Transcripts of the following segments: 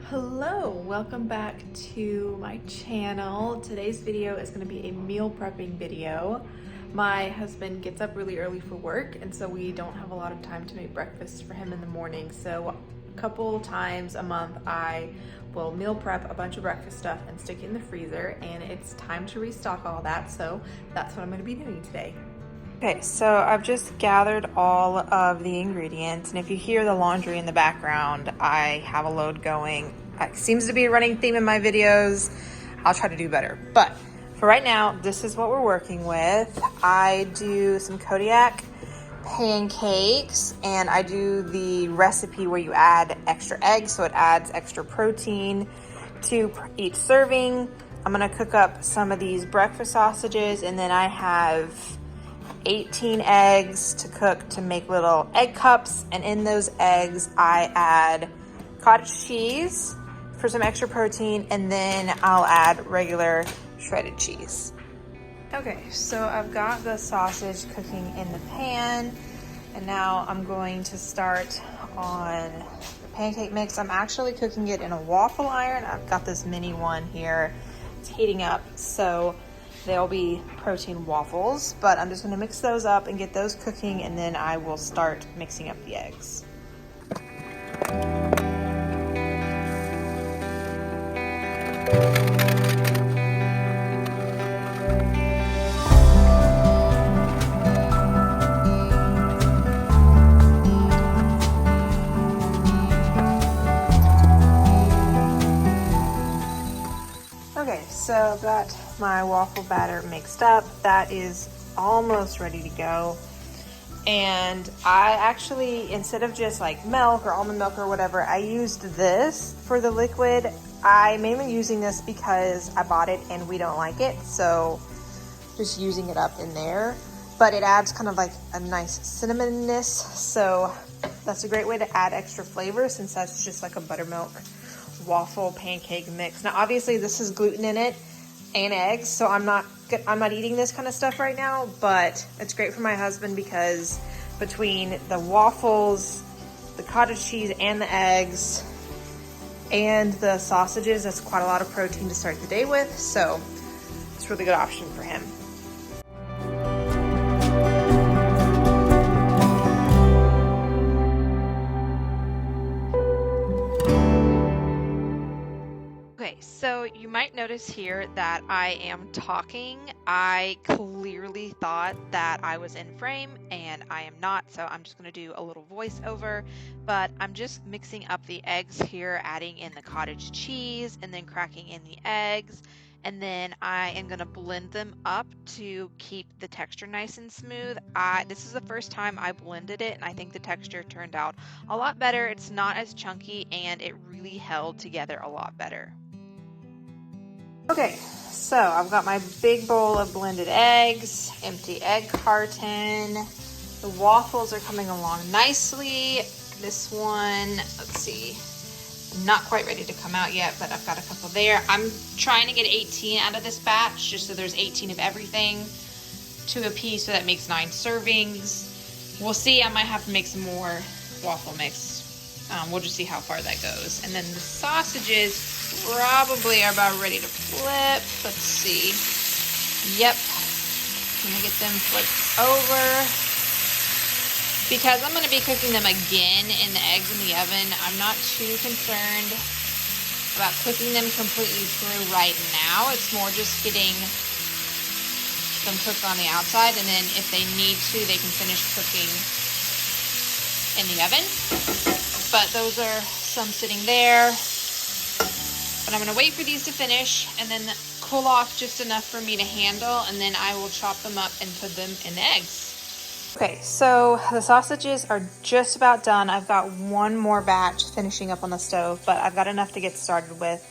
Hello, welcome back to my channel. Today's video is going to be a meal prepping video. My husband gets up really early for work, and so we don't have a lot of time to make breakfast for him in the morning. So a couple times a month I will meal prep a bunch of breakfast stuff and stick it in the freezer, and it's time to restock all that, so that's what I'm going to be doing today. Okay, so I've just gathered all of the ingredients, and if you hear the laundry in the background, I have a load going. It seems to be a running theme in my videos. I'll try to do better, but for right now, this is what we're working with. I do some Kodiak pancakes, and I do the recipe where you add extra eggs, so it adds extra protein to each serving. I'm gonna cook up some of these breakfast sausages, and then I have 18 eggs to cook to make little egg cups, and in those eggs I add cottage cheese for some extra protein, and then I'll add regular shredded cheese. Okay, so I've got the sausage cooking in the pan, and now I'm going to start on the pancake mix. I'm actually cooking it in a waffle iron. I've got this mini one here. It's heating up, so there'll be protein waffles, but I'm just going to mix those up and get those cooking, and then I will start mixing up the eggs. Okay, so I've got my waffle batter mixed up. That is almost ready to go. And I actually, instead of just like milk or almond milk or whatever, I used this for the liquid. I'm mainly using this because I bought it and we don't like it, so just using it up in there. But it adds kind of like a nice cinnamonness, so that's a great way to add extra flavor, since that's just like a buttermilk waffle pancake mix. Now obviously this is gluten in it and eggs, so I'm not eating this kind of stuff right now, but it's great for my husband because between the waffles, the cottage cheese, and the eggs, and the sausages, that's quite a lot of protein to start the day with, so it's a really good option for him. Okay, so you might notice here that I am talking. I clearly thought that I was in frame, and I am not, so I'm just going to do a little voiceover, but I'm just mixing up the eggs here, adding in the cottage cheese, and then cracking in the eggs, and then I am going to blend them up to keep the texture nice and smooth. This is the first time I blended it, and I think the texture turned out a lot better. It's not as chunky, and it really held together a lot better. Okay, so I've got my big bowl of blended eggs, empty egg carton. The waffles are coming along nicely. This one, let's see, not quite ready to come out yet, but I've got a couple there. I'm trying to get 18 out of this batch, just so there's 18 of everything to a piece, so that makes 9 servings. We'll see, I might have to make some more waffle mix. We'll just see how far that goes. And then the sausages probably are about ready to flip. Let's see. Yep. I'm gonna get them flipped over. Because I'm gonna be cooking them again in the eggs in the oven, I'm not too concerned about cooking them completely through right now. It's more just getting them cooked on the outside, and then if they need to, they can finish cooking in the oven. But those are some sitting there. But I'm gonna wait for these to finish and then cool off just enough for me to handle, and then I will chop them up and put them in the eggs. Okay, so the sausages are just about done. I've got one more batch finishing up on the stove, but I've got enough to get started with.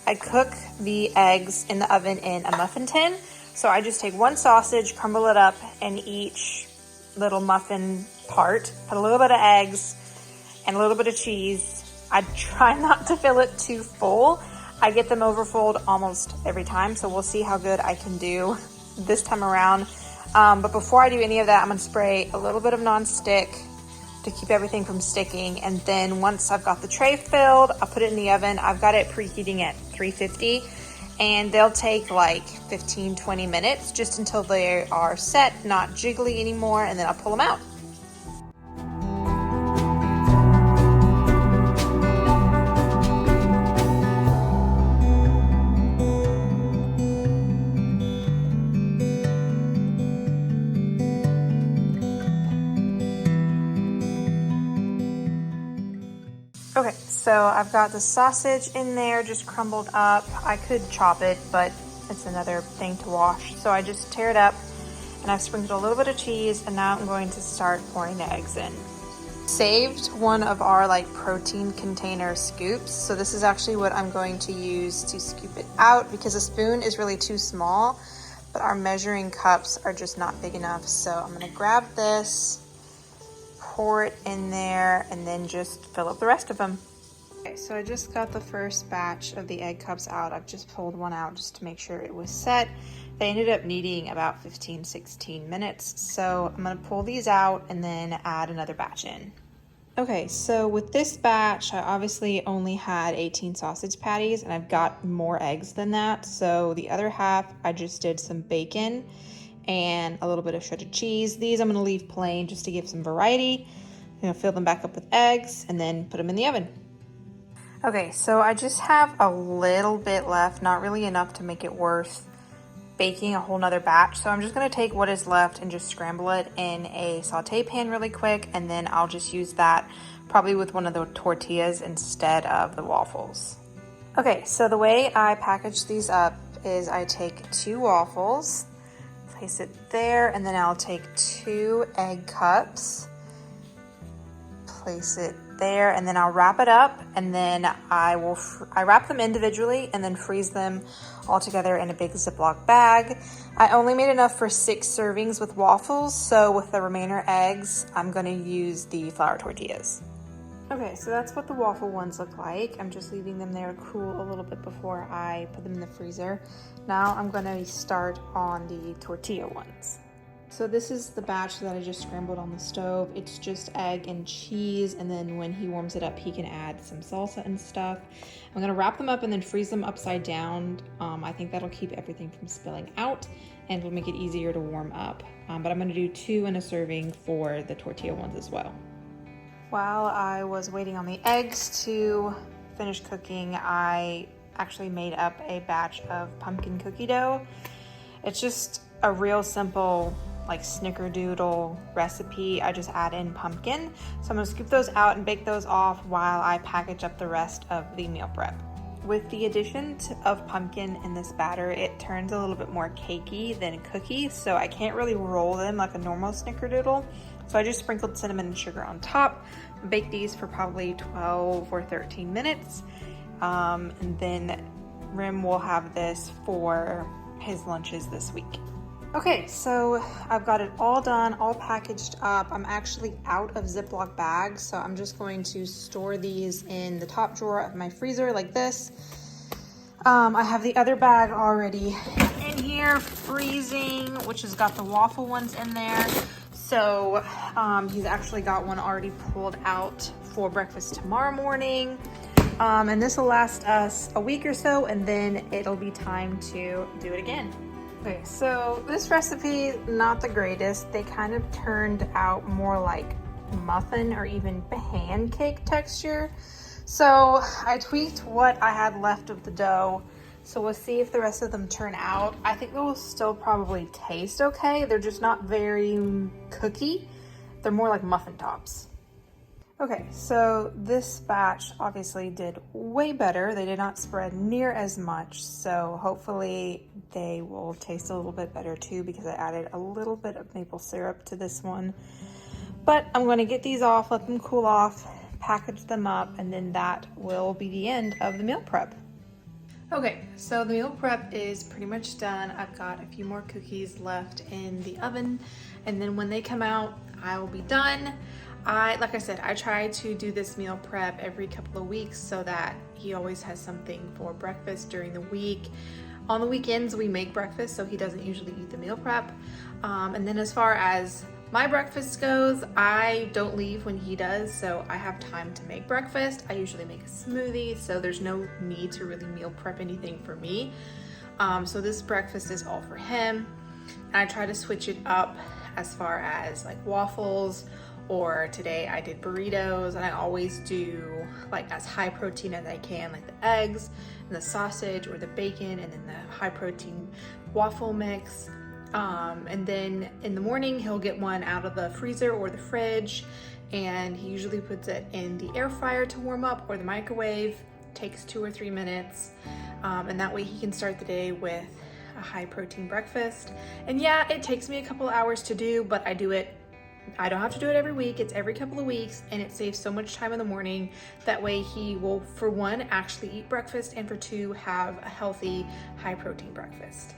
I cook the eggs in the oven in a muffin tin. So I just take one sausage, crumble it up in each little muffin part, put a little bit of eggs and a little bit of cheese. I try not to fill it too full. I get them overfilled almost every time, so we'll see how good I can do this time around. But before I do any of that, I'm gonna spray a little bit of nonstick to keep everything from sticking. And then once I've got the tray filled, I'll put it in the oven. I've got it preheating at 350, and they'll take like 15-20 minutes just until they are set, not jiggly anymore, and then I'll pull them out. Okay, so I've got the sausage in there, just crumbled up. I could chop it, but it's another thing to wash. So I just tear it up, and I've sprinkled a little bit of cheese, and now I'm going to start pouring the eggs in. Saved one of our like protein container scoops. So this is actually what I'm going to use to scoop it out, because a spoon is really too small, but our measuring cups are just not big enough. So I'm gonna grab this, pour it in there, and then just fill up the rest of them. Okay, so I just got the first batch of the egg cups out. I've just pulled one out just to make sure it was set. They ended up needing about 15-16 minutes. So I'm gonna pull these out and then add another batch in. Okay, so with this batch, I obviously only had 18 sausage patties, and I've got more eggs than that. So the other half, I just did some bacon and a little bit of shredded cheese. These I'm gonna leave plain just to give some variety. Fill them back up with eggs and then put them in the oven. Okay, so I just have a little bit left, not really enough to make it worth baking a whole nother batch. So I'm just gonna take what is left and just scramble it in a saute pan really quick, and then I'll just use that probably with one of the tortillas instead of the waffles. Okay, so the way I package these up is I take 2 waffles, place it there, and then I'll take 2 egg cups, place it there, and then I'll wrap it up, and then I wrap them individually and then freeze them all together in a big Ziploc bag. I only made enough for 6 servings with waffles, so with the remainder eggs, I'm gonna use the flour tortillas. Okay, so that's what the waffle ones look like. I'm just leaving them there to cool a little bit before I put them in the freezer. Now I'm gonna start on the tortilla ones. So this is the batch that I just scrambled on the stove. It's just egg and cheese, and then when he warms it up, he can add some salsa and stuff. I'm gonna wrap them up and then freeze them upside down. I think that'll keep everything from spilling out, and it'll make it easier to warm up. But I'm gonna do 2 in a serving for the tortilla ones as well. While I was waiting on the eggs to finish cooking, I actually made up a batch of pumpkin cookie dough. It's just a real simple like snickerdoodle recipe. I just add in pumpkin. So I'm gonna scoop those out and bake those off while I package up the rest of the meal prep. With the addition of pumpkin in this batter, it turns a little bit more cakey than cookies, so I can't really roll them like a normal snickerdoodle. So I just sprinkled cinnamon and sugar on top, bake these for probably 12 or 13 minutes. And then Rim will have this for his lunches this week. Okay, so I've got it all done, all packaged up. I'm actually out of Ziploc bags, so I'm just going to store these in the top drawer of my freezer like this. I have the other bag already in here freezing, which has got the waffle ones in there. So he's actually got one already pulled out for breakfast tomorrow morning. And this will last us a week or so, and then it'll be time to do it again. Okay, so this recipe, not the greatest. They kind of turned out more like muffin or even pancake texture. So I tweaked what I had left of the dough. So we'll see if the rest of them turn out. I think they will still probably taste okay. They're just not very cookie. They're more like muffin tops. Okay, so this batch obviously did way better. They did not spread near as much, so hopefully they will taste a little bit better too, because I added a little bit of maple syrup to this one. But I'm going to get these off, let them cool off, package them up, and then that will be the end of the meal prep. Okay, so the meal prep is pretty much done. I've got a few more cookies left in the oven, and then when they come out, I will be done. Like I said, I try to do this meal prep every couple of weeks so that he always has something for breakfast during the week. On the weekends, we make breakfast, so he doesn't usually eat the meal prep. And then as far as my breakfast goes, I don't leave when he does, so I have time to make breakfast. I usually make a smoothie, so there's no need to really meal prep anything for me. So this breakfast is all for him. And I try to switch it up as far as like waffles, or today I did burritos, and I always do like as high protein as I can, like the eggs and the sausage or the bacon, and then the high protein waffle mix. And then in the morning he'll get one out of the freezer or the fridge, and he usually puts it in the air fryer to warm up, or the microwave. Takes 2 or 3 minutes, and that way he can start the day with a high protein breakfast. And yeah, it takes me a couple hours to do, but I do it. I don't have to do it every week. It's every couple of weeks, and it saves so much time in the morning. That way he will, for one, actually eat breakfast, and for two, have a healthy high protein breakfast.